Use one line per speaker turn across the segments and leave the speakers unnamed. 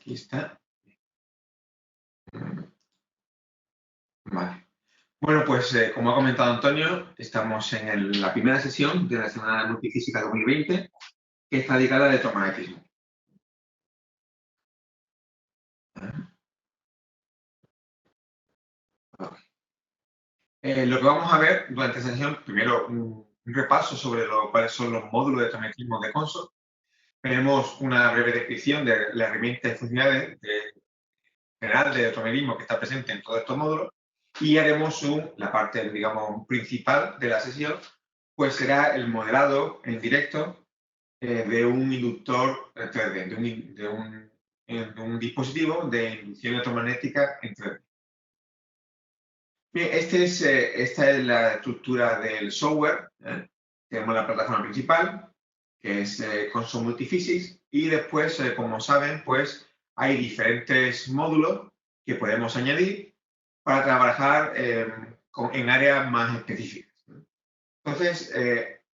Aquí está. Vale. Bueno, pues como ha comentado Antonio, estamos en la primera sesión de la Semana Multifísica 2020, que está dedicada al electromagnetismo. Lo que vamos a ver durante esta sesión, primero un repaso sobre cuáles son los módulos de electromagnetismo de CONSOL. Tenemos una breve descripción de la herramienta y funcionalidades general de electromagnetismo que está presente en todos estos módulos y haremos la parte, digamos, principal de la sesión, pues será el modelado en directo de un inductor 3D, de un dispositivo de inducción electromagnética en 3D. Bien, esta es la estructura del software. Tenemos la plataforma principal, que es CONSOL Multiphysics, y después, como saben, pues hay diferentes módulos que podemos añadir para trabajar en áreas más específicas. Entonces,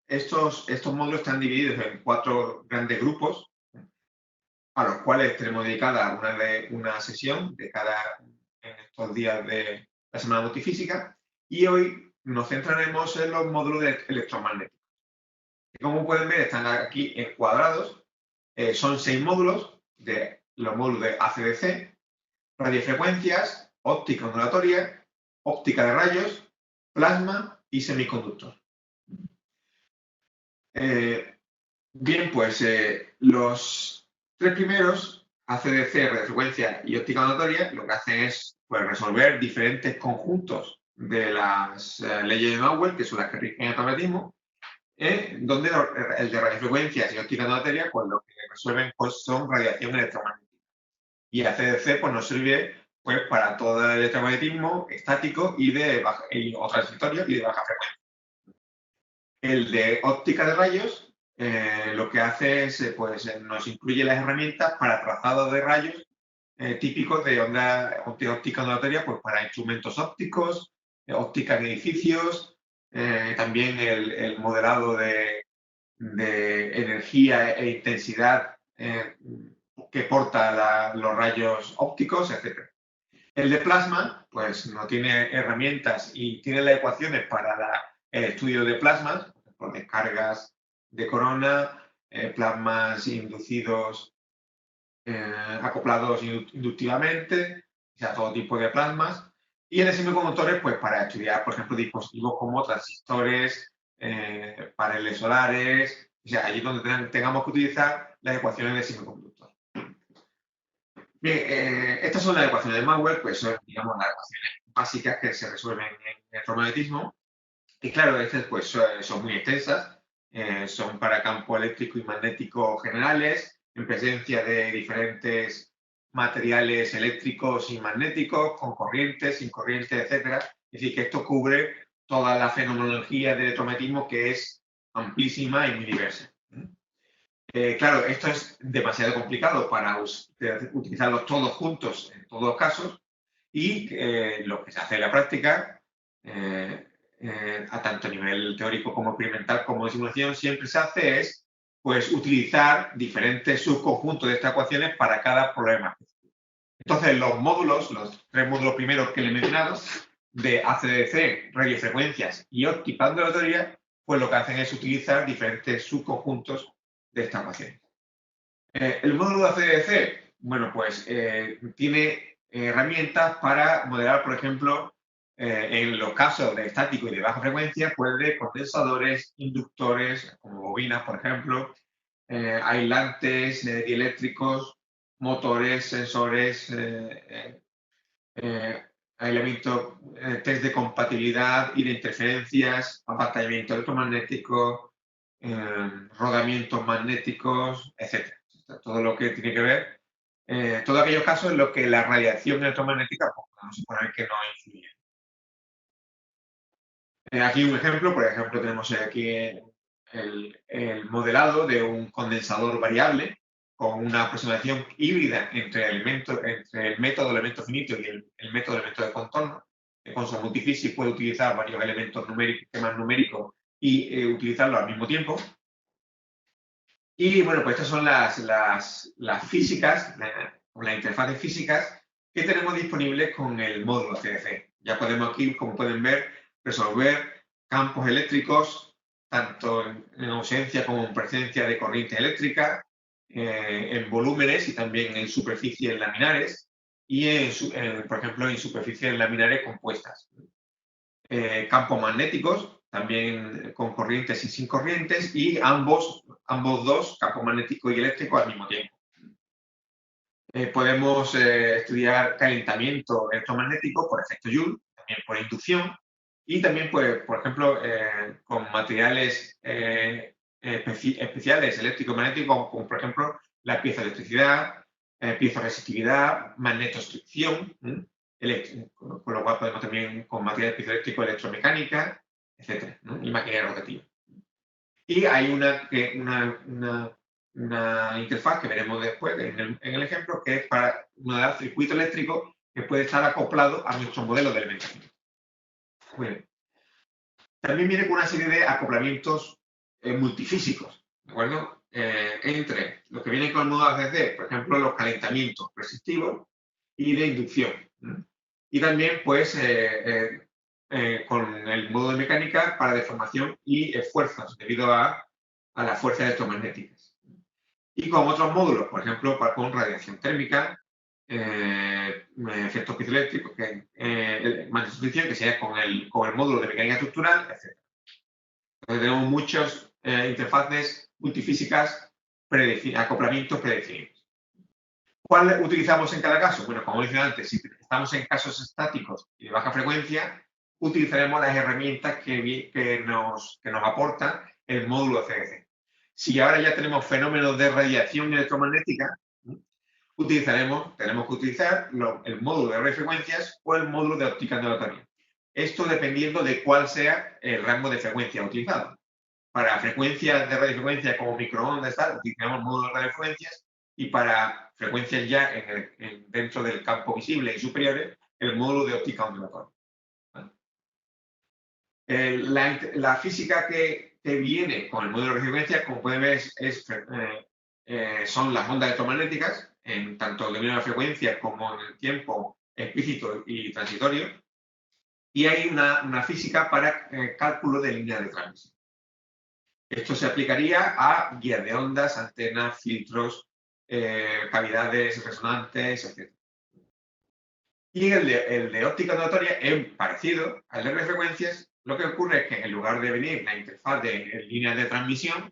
estos módulos están divididos en 4 grandes grupos, a los cuales tenemos dedicada una sesión en estos días de la Semana Multifísica, y hoy nos centraremos en los módulos electromagnéticos. Como pueden ver, están aquí encuadrados. Son 6 módulos, los módulos de AC/DC, radiofrecuencias, óptica ondulatoria, óptica de rayos, plasma y semiconductor. Bien, pues los 3 primeros, AC/DC, radiofrecuencia y óptica ondulatoria, lo que hacen es pues, resolver diferentes conjuntos de las leyes de Maxwell, que son las que rigen el electromagnetismo, donde el de radiofrecuencias y óptica ondulatoria, pues lo que resuelven pues, son radiación electromagnética. Y AC/DC pues, nos sirve pues, para todo el electromagnetismo estático o transitorio y de baja frecuencia. El de óptica de rayos lo que hace es, pues, nos incluye las herramientas para trazado de rayos típicos de óptica ondulatoria, pues para instrumentos ópticos, óptica en edificios, también el modelado de energía e intensidad que porta los rayos ópticos, etc. El de plasma, pues no tiene herramientas y tiene las ecuaciones para el estudio de plasmas, por ejemplo, descargas de corona, plasmas inducidos, acoplados inductivamente, o sea, todo tipo de plasmas. Y el de semiconductores, pues para estudiar, por ejemplo, dispositivos como transistores, paneles solares, o sea, allí donde tengamos que utilizar las ecuaciones de semiconductor. Bien, estas son las ecuaciones de Maxwell, pues son, digamos, las ecuaciones básicas que se resuelven en electromagnetismo. Y claro, estas pues son muy extensas, son para campo eléctrico y magnético generales, en presencia de diferentes materiales eléctricos y magnéticos, con corrientes, sin corrientes, etc. Es decir, que esto cubre toda la fenomenología del electromagnetismo, que es amplísima y muy diversa. Claro, esto es demasiado complicado para utilizarlos todos juntos en todos los casos, y lo que se hace en la práctica, a tanto a nivel teórico como experimental como de simulación, siempre se hace es pues, utilizar diferentes subconjuntos de estas ecuaciones para cada problema. Entonces, los 3 módulos primeros que le he mencionado, de AC/DC, radiofrecuencias y óptica ondulatoria, pues lo que hacen es utilizar diferentes subconjuntos de esta ecuación. El módulo de AC/DC, bueno, pues tiene herramientas para modelar, por ejemplo, en los casos de estático y de baja frecuencia, pues de condensadores, inductores, como bobinas, por ejemplo, aislantes dieléctricos, motores, sensores, elementos, test de compatibilidad y de interferencias, apantallamiento electromagnético, rodamientos magnéticos, etc. Todo lo que tiene que ver, todos aquellos casos en los que la radiación electromagnética, pues, podemos suponer que no influye. Aquí un ejemplo, por ejemplo, tenemos aquí el modelado de un condensador variable con una aproximación híbrida entre el método de elemento finito y el método de elemento de contorno. El CONSOL Multiphysics puede utilizar varios elementos numéricos, temas numéricos y utilizarlos al mismo tiempo. Y bueno, pues estas son las físicas con las interfaces físicas que tenemos disponibles con el módulo CDC. Ya podemos aquí, como pueden ver, resolver campos eléctricos, tanto en ausencia como en presencia de corriente eléctrica, en volúmenes y también en superficies laminares y, por ejemplo, en superficies laminares compuestas. Campos magnéticos, también con corrientes y sin corrientes, y ambos dos, campo magnético y eléctrico, al mismo tiempo. Podemos estudiar calentamiento electromagnético por efecto Joule, también por inducción, y también, pues, por ejemplo, con materiales especiales eléctrico-magnéticos, como por ejemplo la piezoelectricidad, piezoresistividad, magnetostricción, con lo cual podemos también con materiales piezoeléctricos, electromecánica, etcétera, ¿no? Y maquinaria rotativa. Y hay una interfaz que veremos después en el ejemplo, que es para un circuito eléctrico que puede estar acoplado a nuestro modelo de alimentación. Muy bien. También viene con una serie de acoplamientos multifísicos, ¿de acuerdo? Entre lo que viene con el módulo ACC, por ejemplo, los calentamientos resistivos y de inducción. Y también, pues, con el módulo de mecánica para deformación y esfuerzos debido a las fuerzas electromagnéticas. Y con otros módulos, por ejemplo, con radiación térmica, efectos piezoeléctricos, magnetostricción, que sería con el módulo de mecánica estructural, etc. Entonces tenemos muchas interfaces multifísicas, acoplamientos predefinidos. ¿Cuál utilizamos en cada caso? Bueno, como dije antes, si estamos en casos estáticos y de baja frecuencia, utilizaremos las herramientas que nos aporta el módulo CDC. Si ahora ya tenemos fenómenos de radiación electromagnética, tenemos que utilizar el módulo de radiofrecuencias o el módulo de óptica ondulatoria. Esto dependiendo de cuál sea el rango de frecuencia utilizado. Para frecuencias de radiofrecuencia como microondas, utilizamos el módulo de radiofrecuencias, y para frecuencias ya dentro del campo visible y superiores, el módulo de óptica ondulatoria. La física que viene con el módulo de radiofrecuencia, como pueden ver, son las ondas electromagnéticas, en tanto el dominio de la frecuencia como en el tiempo explícito y transitorio, y hay una física para cálculo de líneas de transmisión. Esto se aplicaría a guías de ondas, antenas, filtros, cavidades resonantes, etc. Y el de óptica ondulatoria es parecido al de frecuencias. Lo que ocurre es que en lugar de venir la interfaz de líneas de transmisión,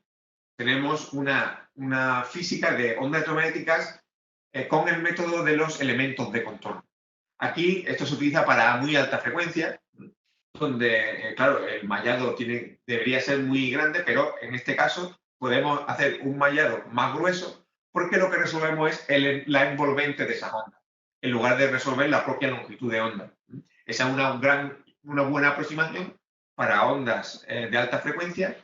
tenemos una física de ondas electromagnéticas con el método de los elementos de contorno. Aquí esto se utiliza para muy alta frecuencia, donde, claro, el mallado debería ser muy grande, pero en este caso podemos hacer un mallado más grueso porque lo que resolvemos es la envolvente de esa onda, en lugar de resolver la propia longitud de onda. Esa es una buena aproximación para ondas de alta frecuencia,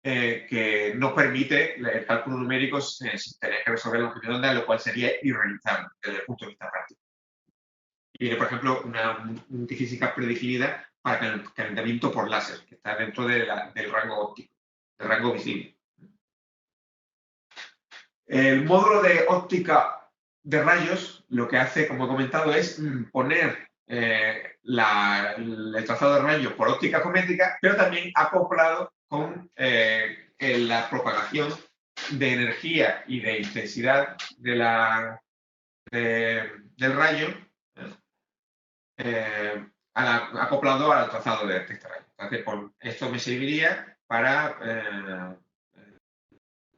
que nos permite el cálculo numérico sin tener que resolver la longitud de onda, lo cual sería irrealizable desde el punto de vista práctico. Y viene, por ejemplo, una multifísica predefinida para el calentamiento por láser, que está dentro del rango óptico, del rango visible. El módulo de óptica de rayos lo que hace, como he comentado, es poner el trazado de rayos por óptica geométrica, pero también acoplado con la propagación de energía y de intensidad del rayo, acoplado al trazado de este rayo. Entonces, esto me serviría para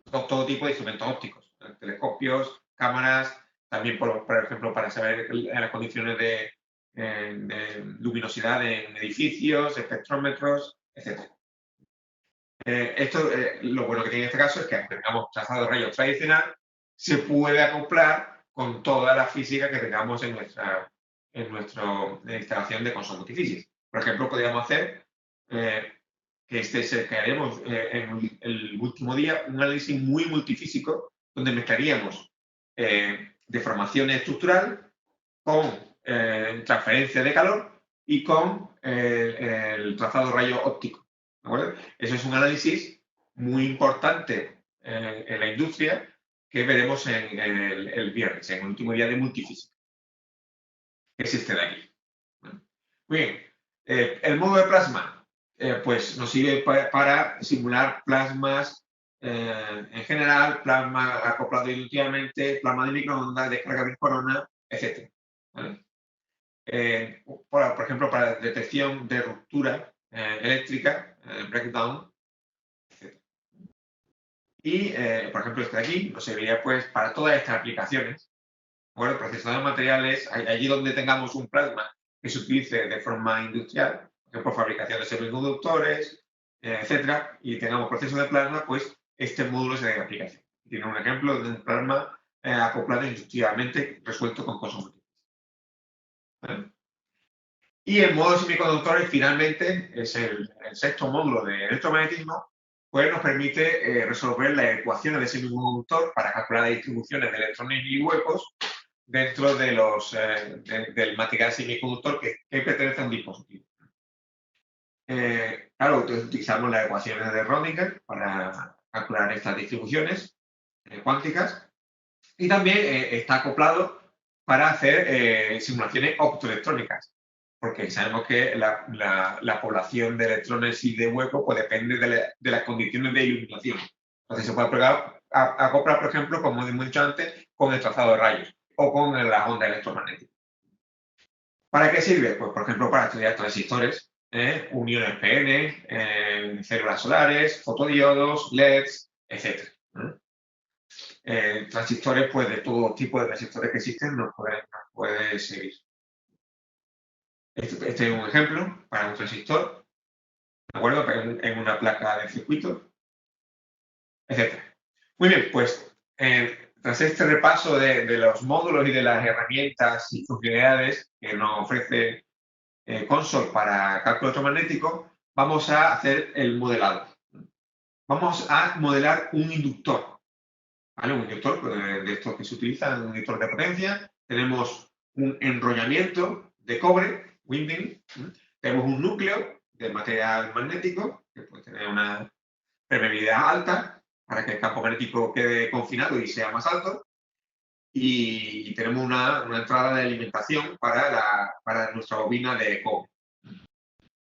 todo tipo de instrumentos ópticos, telescopios, cámaras, también, por ejemplo, para saber las condiciones de luminosidad en edificios, espectrómetros, etc. Lo bueno que tiene en este caso es que, aunque tengamos trazado de rayos tradicional, se puede acoplar con toda la física que tengamos en nuestra instalación de consumo multifísica. Por ejemplo, podríamos hacer, que haremos en el último día, un análisis muy multifísico, donde mezclaríamos deformación estructural con transferencia de calor y con el trazado de rayo óptico. ¿De acuerdo? Eso es un análisis muy importante en la industria, que veremos en el viernes, en el último día de multifísica, que es este de aquí. Muy bien. El módulo de plasma, pues nos sirve para simular plasmas en general, plasma acoplado inductivamente, plasma de microondas, descarga de corona, etc. ¿Vale? Por ejemplo, para detección de ruptura eléctrica, breakdown, etc. Y, por ejemplo, este de aquí nos serviría pues para todas estas aplicaciones. Bueno, procesador de materiales, allí donde tengamos un plasma que se utilice de forma industrial, por ejemplo, fabricación de semiconductores, etcétera, y tengamos procesos de plasma, pues este módulo es de aplicación. Tiene un ejemplo de un plasma acoplado inductivamente resuelto con cosas múltiples. ¿Vale? Y el módulo de semiconductores, finalmente, es el sexto módulo de electromagnetismo, pues nos permite resolver las ecuaciones de semiconductor para calcular las distribuciones de electrones y huecos dentro de del material semiconductor que pertenece a un dispositivo. Claro, utilizamos las ecuaciones de Rödinger para calcular estas distribuciones cuánticas y también está acoplado para hacer simulaciones optoelectrónicas, porque sabemos que la población de electrones y de huecos pues, depende de las condiciones de iluminación. Entonces se puede acoplar, por ejemplo, como hemos dicho antes, con el trazado de rayos o con las ondas electromagnéticas. ¿Para qué sirve? Pues, por ejemplo, para estudiar transistores, uniones PN, células solares, fotodiodos, LEDs, etc. Transistores, pues de todo tipo de transistores que existen nos puede servir. Este es un ejemplo para un transistor, ¿de acuerdo? En una placa de circuito, etc. Muy bien, pues tras este repaso de los módulos y de las herramientas y funcionalidades que nos ofrece Consol para cálculo electromagnético, vamos a hacer el modelado. Vamos a modelar un inductor, ¿vale? Un inductor de estos que se utilizan, un inductor de potencia. Tenemos un enrollamiento de cobre, winding. Tenemos un núcleo de material magnético, que puede tener una permeabilidad alta para que el campo magnético quede confinado y sea más alto. Y tenemos una entrada de alimentación para nuestra bobina de cobre.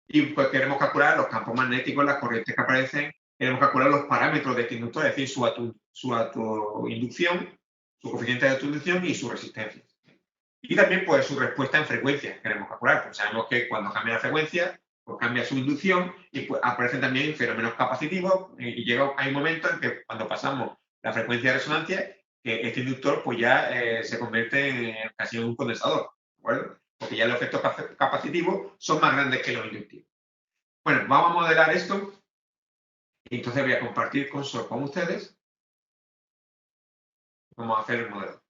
Y pues queremos calcular los campos magnéticos, las corrientes que aparecen, queremos calcular los parámetros de este inductor, es decir, su autoinducción, su coeficiente de autoinducción y su resistencia. Y también pues su respuesta en frecuencia queremos calcular, porque sabemos que cuando cambia la frecuencia, pues cambia su inducción y pues aparecen también fenómenos capacitivos y hay un momento en que cuando pasamos la frecuencia de resonancia, que este inductor pues ya se convierte en casi un condensador, ¿de acuerdo? Porque ya los efectos capacitivos son más grandes que los inductivos. Bueno, vamos a modelar esto y entonces voy a compartir Consol con ustedes. Vamos a hacer el modelo.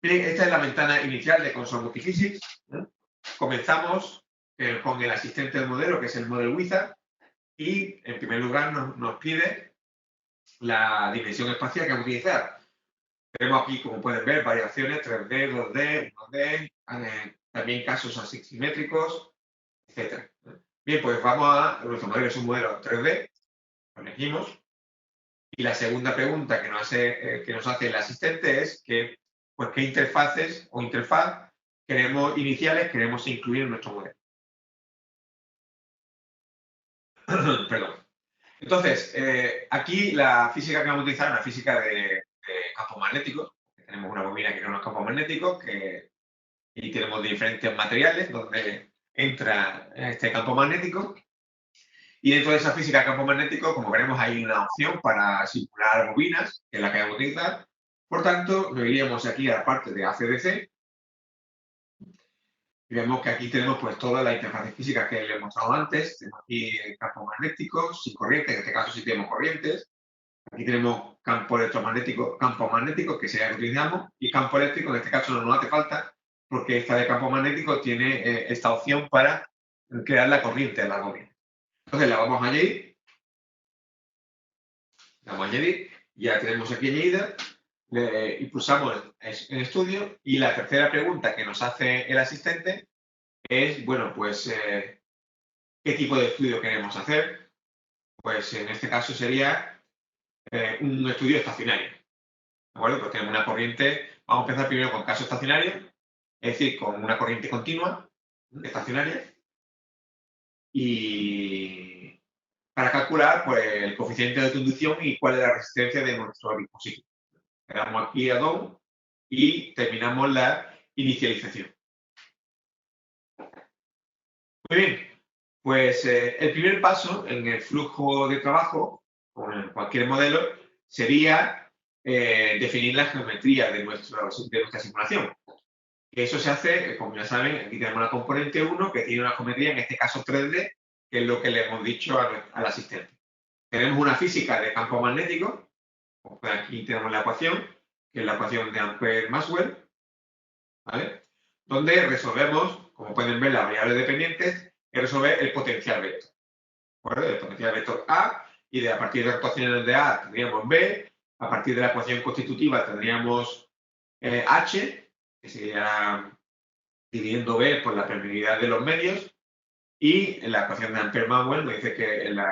Miren, esta es la ventana inicial de Consol Multiphysics. Comenzamos con el asistente del modelo, que es el Model Wizard, y en primer lugar nos pide la dimensión espacial que vamos a utilizar. Tenemos aquí, como pueden ver, variaciones 3D, 2D, 1D, también casos asimétricos, etc. Bien, pues nuestro modelo es un modelo 3D, lo elegimos, y la segunda pregunta que nos hace el asistente es pues, qué interfaces o interfaz iniciales queremos incluir en nuestro modelo. Perdón. Entonces, aquí la física que vamos a utilizar es una física de campos magnéticos. Tenemos una bobina que tiene unos campos magnéticos y tenemos diferentes materiales donde entra este campo magnético. Y dentro de esa física de campo magnético, como veremos, hay una opción para simular bobinas, que es la que vamos a utilizar. Por tanto, nos iríamos aquí a la parte de ACDC. Y vemos que aquí tenemos pues toda la interfaz física que le he mostrado antes. Tenemos aquí campos magnéticos sin corrientes, en este caso sí tenemos corrientes. Aquí tenemos campo electromagnético, campo magnético, que sería el que utilizamos, y campo eléctrico, en este caso no nos hace falta, porque esta de campo magnético tiene esta opción para crear la corriente de la bobina. Entonces la vamos a añadir. La vamos a añadir, ya tenemos aquí añadida, y pulsamos en estudio, y la tercera pregunta que nos hace el asistente es, bueno, pues, ¿qué tipo de estudio queremos hacer? Pues en este caso sería un estudio estacionario. ¿De acuerdo? Pues tenemos una corriente, vamos a empezar primero con caso estacionario, es decir, con una corriente continua, estacionaria, y para calcular pues, el coeficiente de conducción y cuál es la resistencia de nuestro dispositivo. Le damos aquí a Done y terminamos la inicialización. Muy bien, pues el primer paso en el flujo de trabajo, o en cualquier modelo, sería definir la geometría de nuestra simulación. Eso se hace, como ya saben, aquí tenemos la componente 1 que tiene una geometría, en este caso 3D, que es lo que le hemos dicho al asistente. Tenemos una física de campo magnético, pues aquí tenemos la ecuación, que es la ecuación de Ampère-Maxwell, ¿vale? Donde resolvemos, como pueden ver, las variables dependientes, y resolver el potencial vector. ¿De el potencial vector A, y a partir de las ecuaciones de A tendríamos B, a partir de la ecuación constitutiva tendríamos H, que sería dividiendo B por la permeabilidad de los medios, y en la ecuación de Ampère-Maxwell nos dice que en el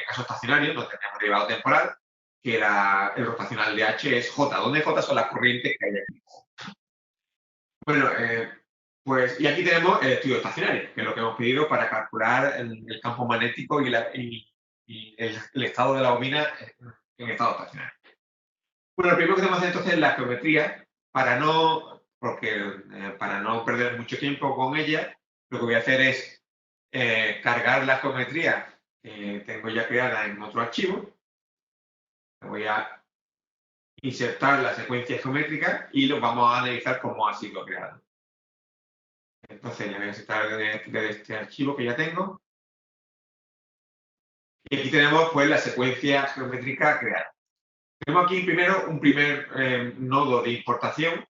caso estacionario no tenemos derivado temporal, que el rotacional de H es J, donde J son las corrientes que hay aquí. Bueno, pues, y aquí tenemos el estudio estacionario, que es lo que hemos pedido para calcular el campo magnético y el estado de la bobina en estado estacionario. Bueno, lo primero que tenemos que hacer entonces es la geometría, para no perder mucho tiempo con ella, lo que voy a hacer es cargar la geometría que tengo ya creada en otro archivo. Voy a insertar la secuencia geométrica y lo vamos a analizar cómo ha sido creado. Entonces le voy a insertar de este archivo que ya tengo. Y aquí tenemos pues la secuencia geométrica creada. Tenemos aquí primero un primer nodo de importación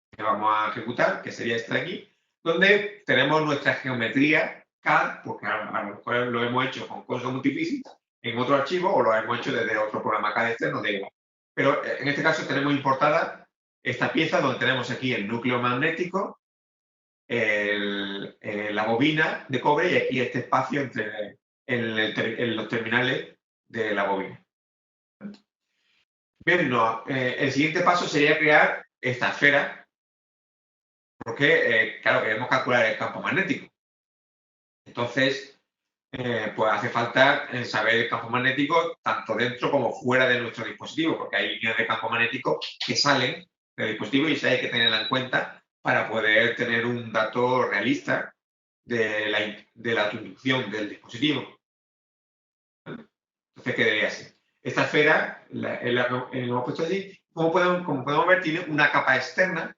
que vamos a ejecutar, que sería este de aquí, donde tenemos nuestra geometría CAD, porque a lo mejor lo hemos hecho con Console Multiphysics en otro archivo o lo hemos hecho desde otro programa CAD externo, da igual. Pero en este caso tenemos importada esta pieza donde tenemos aquí el núcleo magnético, la bobina de cobre y aquí este espacio en los terminales de la bobina. Bien, el siguiente paso sería crear esta esfera, porque, claro, queremos calcular el campo magnético. Entonces, pues hace falta saber el campo magnético tanto dentro como fuera de nuestro dispositivo, porque hay líneas de campo magnético que salen del dispositivo y eso hay que tenerla en cuenta para poder tener un dato realista de la inducción del dispositivo. Entonces, ¿qué debería ser? Esta esfera, hemos puesto allí, como podemos ver, tiene una capa externa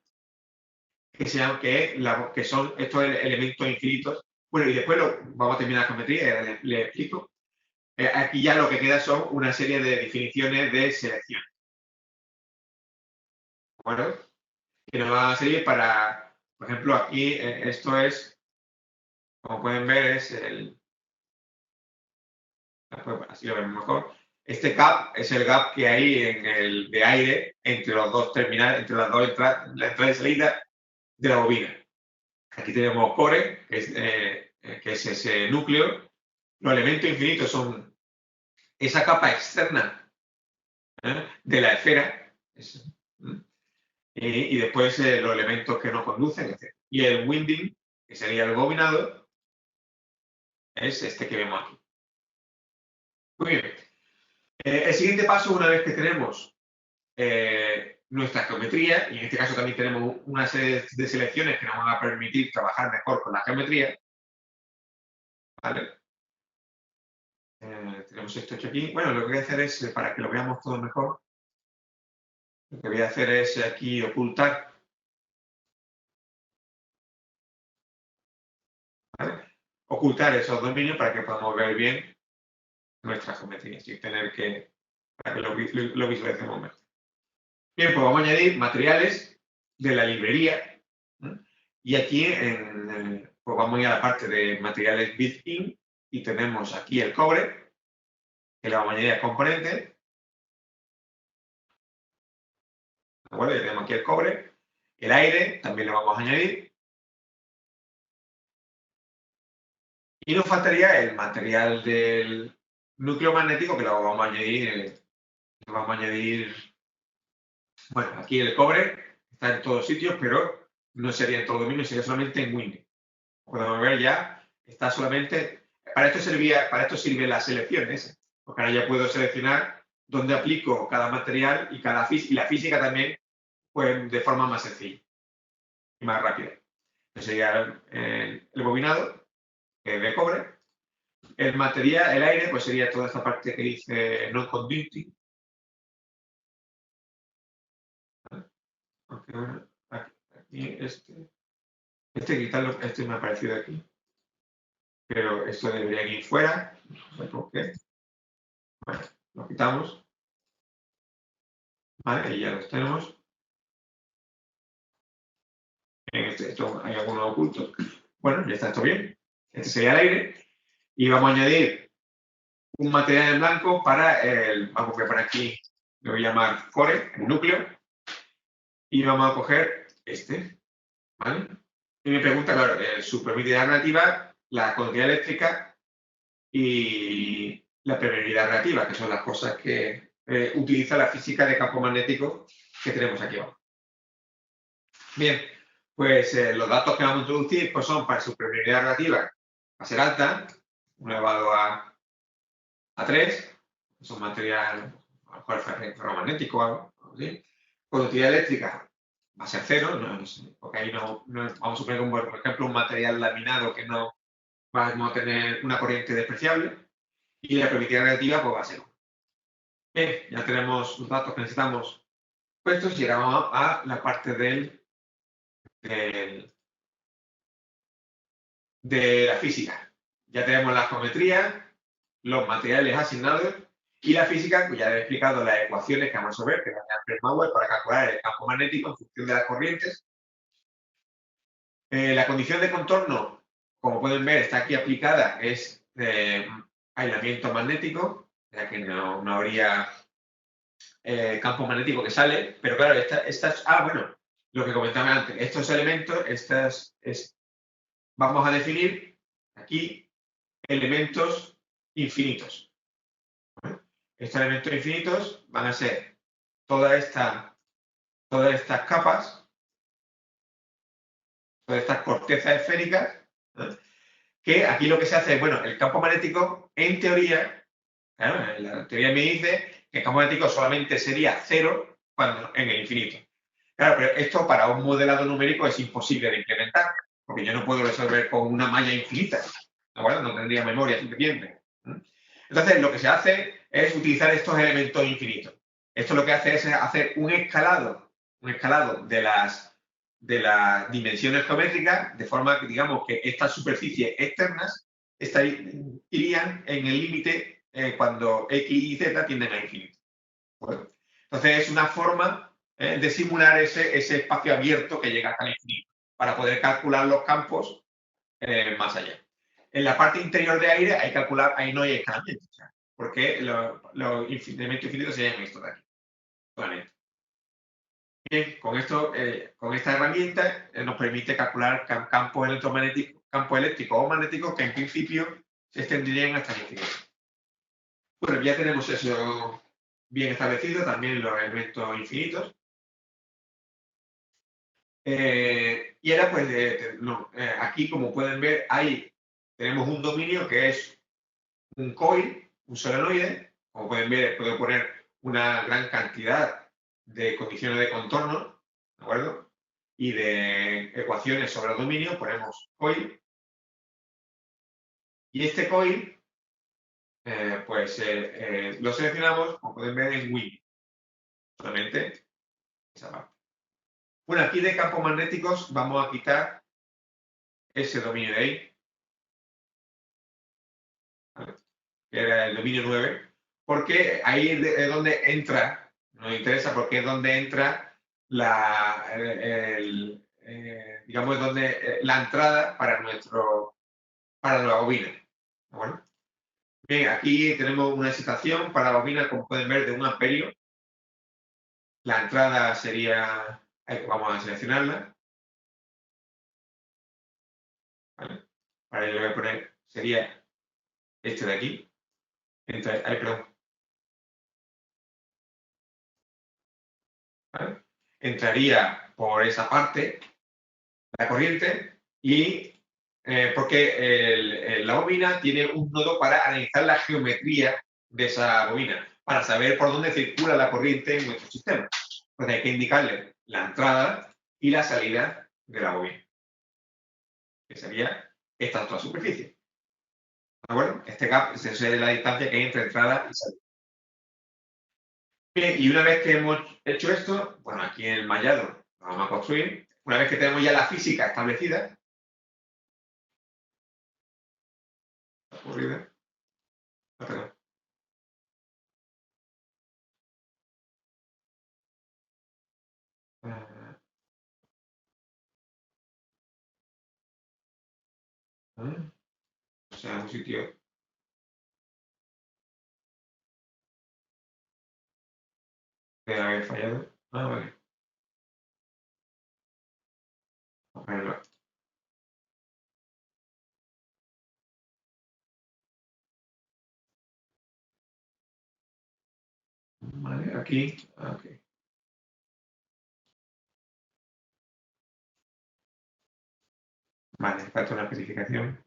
que son estos elementos infinitos. Bueno, y después vamos a terminar la geometría y le explico. Aquí ya lo que queda son una serie de definiciones de selección. ¿De que nos van a servir para, por ejemplo, aquí esto es, como pueden ver, es así lo vemos mejor. Este gap es el gap que hay de aire entre los dos terminales, entre las dos entradas, la entrada y salida de la bobina. Aquí tenemos core, que es ese núcleo. Los elementos infinitos son esa capa externa de la esfera. Y después los elementos que nos conducen, etc. Y el winding, que sería el bobinado, es este que vemos aquí. Muy bien. El siguiente paso, una vez que tenemos nuestra geometría, y en este caso también tenemos una serie de selecciones que nos van a permitir trabajar mejor con la geometría, ¿vale? Tenemos esto hecho aquí. Bueno, lo que voy a hacer es, para que lo veamos todo mejor, lo que voy a hacer es aquí ocultar, ¿vale? Ocultar esos dominios para que podamos ver bien nuestra geometría, sin tener para que lo visualicemos mejor. Bien, pues vamos a añadir materiales de la librería. Y aquí pues vamos a ir a la parte de materiales built-in y tenemos aquí el cobre, que le vamos a añadir al componente. ¿De acuerdo? Ya tenemos aquí el cobre. El aire también lo vamos a añadir. Y nos faltaría el material del núcleo magnético que lo vamos a añadir Bueno, aquí el cobre está en todos sitios, pero no sería en todo dominio, sería solamente en Windows. Podemos ver ya, está solamente... Para esto sirven las selecciones, porque ahora ya puedo seleccionar dónde aplico cada material y la física también, pues de forma más sencilla y más rápida. Este sería el bobinado de cobre. El material, el aire, pues sería toda esta parte que dice non-conducting. Aunque bueno, aquí quitarlo, este me ha aparecido aquí. Pero esto debería ir fuera, no sé por qué. Bueno, lo quitamos. Vale, y ya los tenemos. Esto hay algunos ocultos. Bueno, ya está esto bien. Este sería el aire. Y vamos a añadir un material en blanco para vamos a poner aquí, lo voy a llamar core, el núcleo. Y vamos a coger este, ¿vale? Y me pregunta, claro, su permeabilidad relativa, la conductividad eléctrica y la permeabilidad relativa, que son las cosas que utiliza la física de campo magnético que tenemos aquí abajo. Bien, pues los datos que vamos a introducir pues son para su permeabilidad relativa va a ser alta, 1 elevado a 3, es un material, a lo mejor ferromagnético o algo así. Conductividad eléctrica va a ser 0, porque ahí no, vamos a suponer, por ejemplo, un material laminado que no vamos a tener una corriente despreciable, y la permeabilidad relativa pues va a ser 1. Bien, ya tenemos los datos que necesitamos puestos y ahora vamos a la parte de la física. Ya tenemos la geometría, los materiales asignados y la física, pues ya he explicado las ecuaciones que vamos a resolver, que van a Fermat para calcular el campo magnético en función de las corrientes. La condición de contorno, como pueden ver, está aquí aplicada, es aislamiento magnético, ya que no habría campo magnético que sale, pero claro, bueno, lo que comentaba antes, estos elementos, vamos a definir aquí elementos infinitos. ¿Vale? Estos elementos infinitos van a ser todas estas capas, todas estas cortezas esféricas, ¿no? Que aquí lo que se hace es, bueno, el campo magnético, en teoría, claro, la teoría me dice que el campo magnético solamente sería 0 cuando en el infinito. Claro, pero esto para un modelado numérico es imposible de implementar, porque yo no puedo resolver con una malla infinita, ¿de acuerdo? No tendría memoria suficiente. Entonces, lo que se hace es utilizar estos elementos infinitos. Esto lo que hace es hacer un escalado de las dimensiones geométricas, de forma que, digamos, que estas superficies externas irían en el límite cuando X y Z tienden a infinito. Bueno, entonces, es una forma de simular ese espacio abierto que llega hasta el infinito, para poder calcular los campos más allá. En la parte interior de aire hay que calcular, ahí no hay escalamiento, porque los elementos infinitos serían esto de aquí, solamente. Bien, con esta herramienta nos permite calcular campos electromagnéticos, campos eléctricos o magnéticos que en principio se extenderían hasta el infinito. Bueno, ya tenemos eso bien establecido, también los elementos infinitos. Y ahora, pues, aquí, como pueden ver, tenemos un dominio que es un coil, un solenoide. Como pueden ver, puedo poner una gran cantidad de condiciones de contorno, ¿de acuerdo? Y de ecuaciones sobre el dominio, ponemos coil. Y este coil, lo seleccionamos, como pueden ver, en Win. Solamente esa parte. Bueno, aquí de campos magnéticos vamos a quitar ese dominio de ahí, ¿vale? Que era el dominio 9, porque ahí es donde entra, nos interesa porque es donde entra digamos, la entrada para la bobina. Bueno, bien, aquí tenemos una excitación para la bobina, como pueden ver, de 1 amperio. La entrada sería, vamos a seleccionarla, ¿vale? Para ello voy a poner, sería este de aquí. Perdón. ¿Vale? entraría por esa parte la corriente y porque la bobina tiene un nodo para analizar la geometría de esa bobina, para saber por dónde circula la corriente en nuestro sistema. Entonces hay que indicarle la entrada y la salida de la bobina, que sería esta otra superficie. ¿De acuerdo? Este gap es la distancia que hay entre entrada y salida. Bien, y una vez que hemos hecho esto, bueno, aquí en el mallado lo vamos a construir. Una vez que tenemos ya la física establecida, perdón. O sea, un sitio. Debe haber fallado. Ah, vale. Vamos a verlo. Vale, aquí. Ok. Vale, falta una especificación.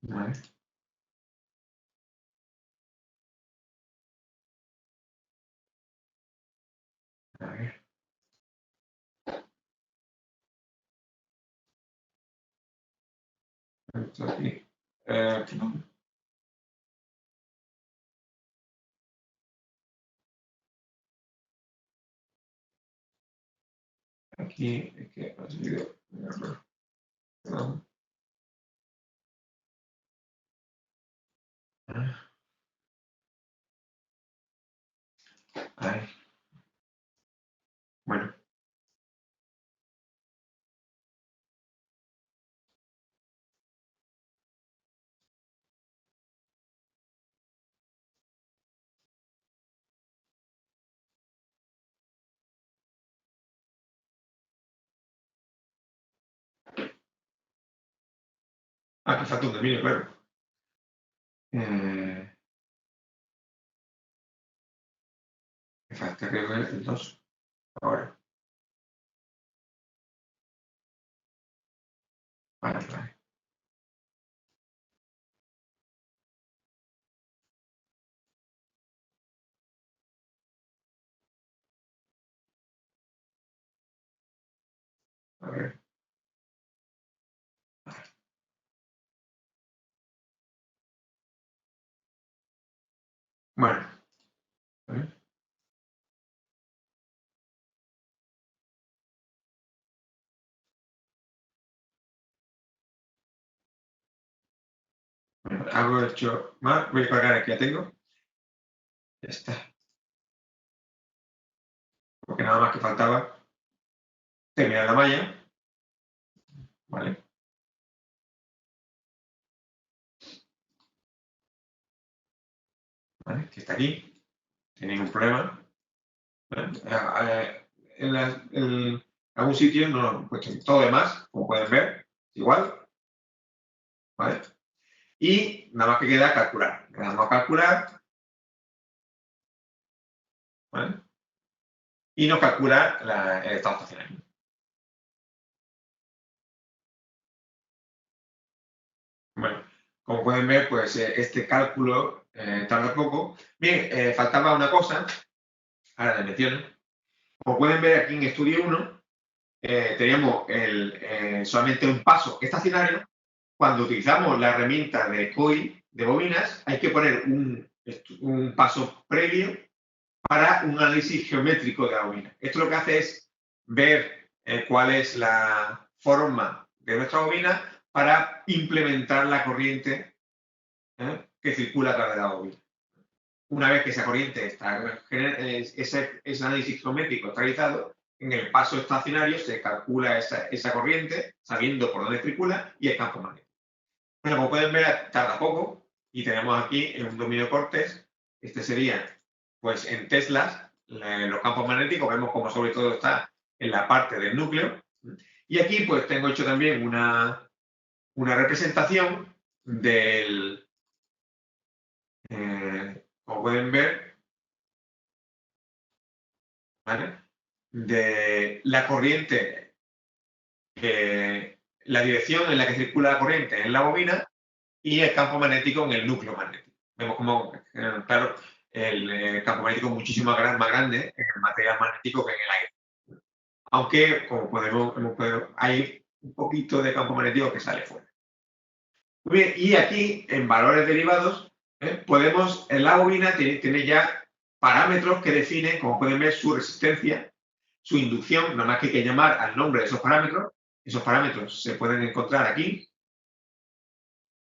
Vale. A ver. Esto aquí. No. Aquí es que ha salido un error. Perdón. Ay. Bueno. Aquí falta un dominio, claro. Me falta creo que el 2. Ahora. Vale, vale. A ver. Bueno. A ver. Bueno, algo hecho mal. Voy a cargar aquí, ya tengo. Ya está. Porque nada más que faltaba terminar la malla. Vale. Vale. Que está aquí. Sin ningún problema. En algún sitio no, pues todo demás, como pueden ver, igual, ¿vale? Y nada más que queda calcular. Le damos a calcular, ¿vale? Y nos calcula el estado estacionario. Bueno, como pueden ver, pues este cálculo tarda poco. Bien, faltaba una cosa, ahora la menciono. Como pueden ver aquí en estudio 1, teníamos solamente un paso estacionario. Cuando utilizamos la herramienta de COIL de bobinas, hay que poner un paso previo para un análisis geométrico de la bobina. Esto lo que hace es ver cuál es la forma de nuestra bobina para implementar la corriente que circula a través de la bobina. Una vez que esa corriente está, ese análisis geométrico está realizado, en el paso estacionario se calcula esa corriente sabiendo por dónde circula y el campo magnético. Bueno, como pueden ver, tarda poco y tenemos aquí en un dominio Cortes, este sería, pues en Teslas, los campos magnéticos, vemos como sobre todo está en la parte del núcleo. Y aquí pues tengo hecho también una representación del, como pueden ver, ¿vale? De la corriente, la dirección en la que circula la corriente en la bobina y el campo magnético en el núcleo magnético. Vemos como, claro, el campo magnético es muchísimo más grande en el material magnético que en el aire. Aunque, como hay un poquito de campo magnético que sale fuera. Muy bien, y aquí, en valores derivados, podemos, en la bobina tiene ya parámetros que definen, como pueden ver, su resistencia, su inducción, nada más que hay que llamar al nombre de esos parámetros. Esos parámetros se pueden encontrar aquí,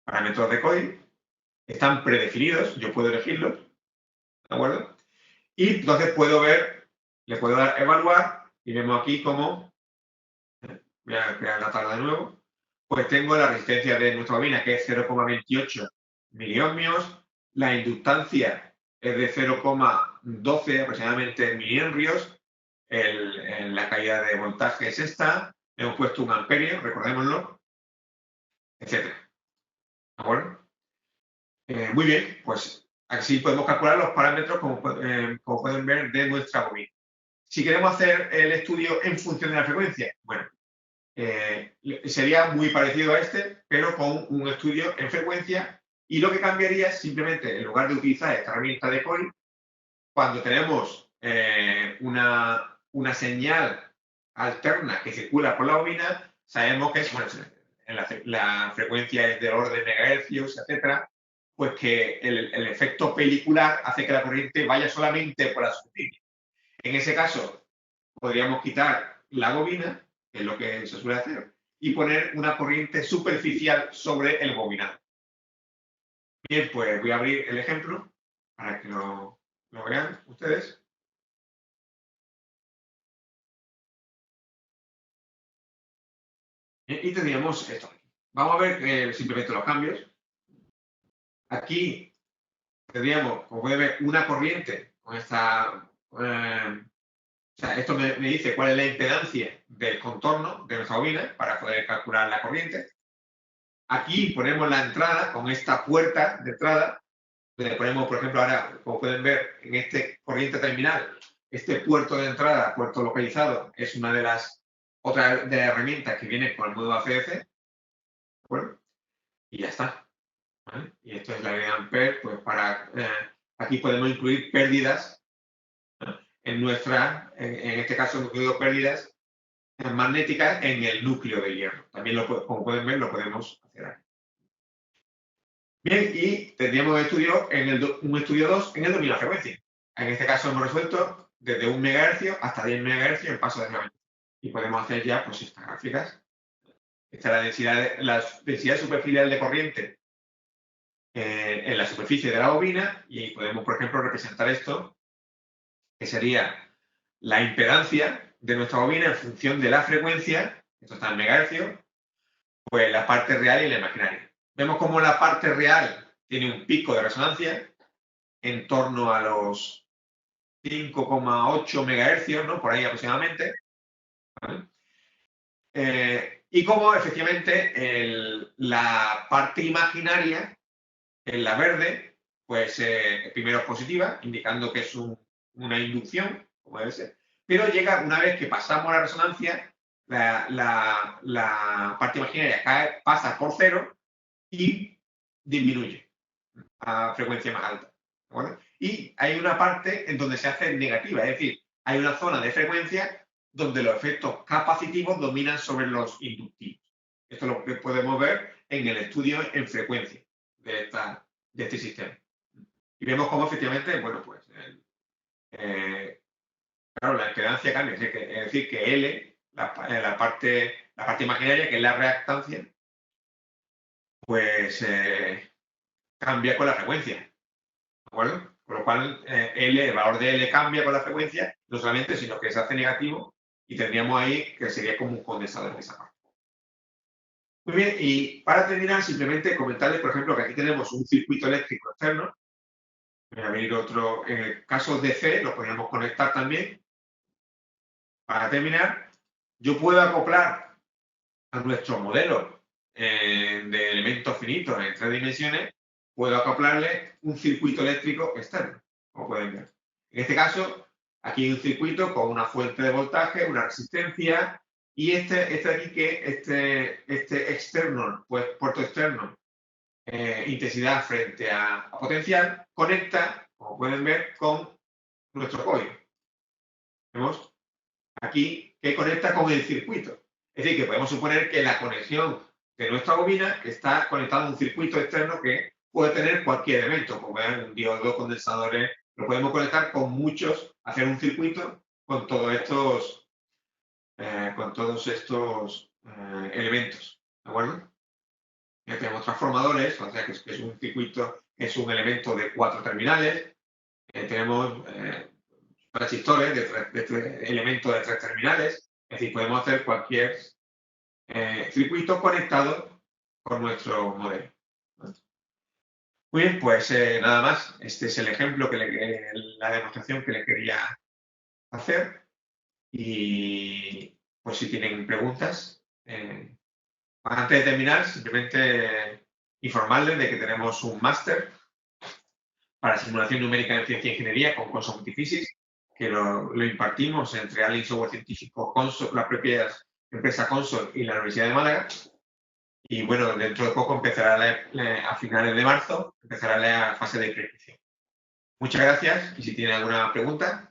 parámetros de coil, están predefinidos, yo puedo elegirlos, ¿de acuerdo? Y entonces puedo ver, le puedo dar evaluar, y vemos aquí cómo, voy a crear la tabla de nuevo, pues tengo la resistencia de nuestra bobina, que es 0,28 miliohmios, la inductancia es de 0,12 aproximadamente milihenrios, la caída de voltaje es esta, hemos puesto un amperio, recordémoslo, etcétera. ¿De acuerdo? Muy bien, pues así podemos calcular los parámetros, como pueden ver, de nuestra bobina. Si queremos hacer el estudio en función de la frecuencia, bueno, sería muy parecido a este, pero con un estudio en frecuencia, y lo que cambiaría es simplemente, en lugar de utilizar esta herramienta de coil, cuando tenemos una señal alterna que circula por la bobina, sabemos que es, bueno, la frecuencia es del orden de megahercios, etcétera, pues que el efecto pelicular hace que la corriente vaya solamente por la superficie. En ese caso, podríamos quitar la bobina, que es lo que se suele hacer, y poner una corriente superficial sobre el bobinado. Bien, pues voy a abrir el ejemplo para que lo vean ustedes. Y tendríamos esto. Vamos a ver simplemente los cambios. Aquí tendríamos, como pueden ver, una corriente con esta... o sea, esto me dice cuál es la impedancia del contorno de nuestra bobina para poder calcular la corriente. Aquí ponemos la entrada con esta puerta de entrada. Le ponemos, por ejemplo, ahora, como pueden ver, en este corriente terminal, este puerto de entrada, puerto localizado, es una de las otras de las herramientas que viene con el módulo ACDC. ¿De acuerdo? Y ya está. ¿Vale? Y esto es la ley de Ampere, pues aquí podemos incluir pérdidas en este caso hemos incluido pérdidas magnéticas en el núcleo de hierro. También, como pueden ver, lo podemos hacer aquí. Bien, y tendríamos un estudio 2 en el dominio de la frecuencia. En este caso hemos resuelto desde 1 MHz hasta 10 MHz el paso de frecuencia. Y podemos hacer ya pues estas gráficas. Esta es la densidad superficial de corriente en la superficie de la bobina, y podemos, por ejemplo, representar esto, que sería la impedancia de nuestra bobina en función de la frecuencia, esto está en megahercios, pues la parte real y la imaginaria. Vemos cómo la parte real tiene un pico de resonancia en torno a los 5,8 megahercios, ¿no? Por ahí aproximadamente. ¿Vale? Y cómo efectivamente la parte imaginaria, en la verde, pues primero es positiva, indicando que es una inducción, como debe ser, pero llega una vez que pasamos la resonancia, la parte imaginaria pasa por cero y disminuye a frecuencia más alta. ¿De acuerdo? Y hay una parte en donde se hace negativa, es decir, hay una zona de frecuencia donde los efectos capacitivos dominan sobre los inductivos. Esto es lo que podemos ver en el estudio en frecuencia de este sistema. Y vemos cómo efectivamente, bueno, pues, claro, la impedancia cambia. Es decir, que L, la parte imaginaria, que es la reactancia, pues cambia con la frecuencia. ¿De acuerdo? Con lo cual, el valor de L cambia con la frecuencia, no solamente, sino que se hace negativo, y tendríamos ahí que sería como un condensador en esa parte. Muy bien, y para terminar, simplemente comentarles, por ejemplo, que aquí tenemos un circuito eléctrico externo. Voy a abrir otro. En el caso de C, lo podríamos conectar también. para terminar, yo puedo acoplar a nuestro modelo de elementos finitos en 3 dimensiones, puedo acoplarle un circuito eléctrico externo, como pueden ver. En este caso, aquí hay un circuito con una fuente de voltaje, una resistencia, y este de aquí, que este externo, pues puerto externo, intensidad frente a potencial, conecta, como pueden ver, con nuestro coil. Vemos aquí que conecta con el circuito. Es decir, que podemos suponer que la conexión de nuestra bobina está conectada a un circuito externo que puede tener cualquier elemento, como vean, un diodo, condensadores, lo podemos conectar con muchos, hacer un circuito con todos estos, elementos. ¿De acuerdo? Ya tenemos transformadores, o sea que es un circuito, es un elemento de 4 terminales. Tenemos transistores de elementos de 3 terminales. Es decir, podemos hacer cualquier circuito conectado con nuestro modelo. Muy bien, pues nada más. Este es el ejemplo, la demostración que les quería hacer. Y pues si tienen preguntas, antes de terminar, simplemente informarles de que tenemos un máster para simulación numérica en ciencia e ingeniería con Consol Multiphysics, que lo impartimos entre Allen Software Científico, Consol, la propia empresa Consol y la Universidad de Málaga. Y bueno, dentro de poco empezará a finales de marzo, empezará la fase de inscripción. Muchas gracias y si tienen alguna pregunta.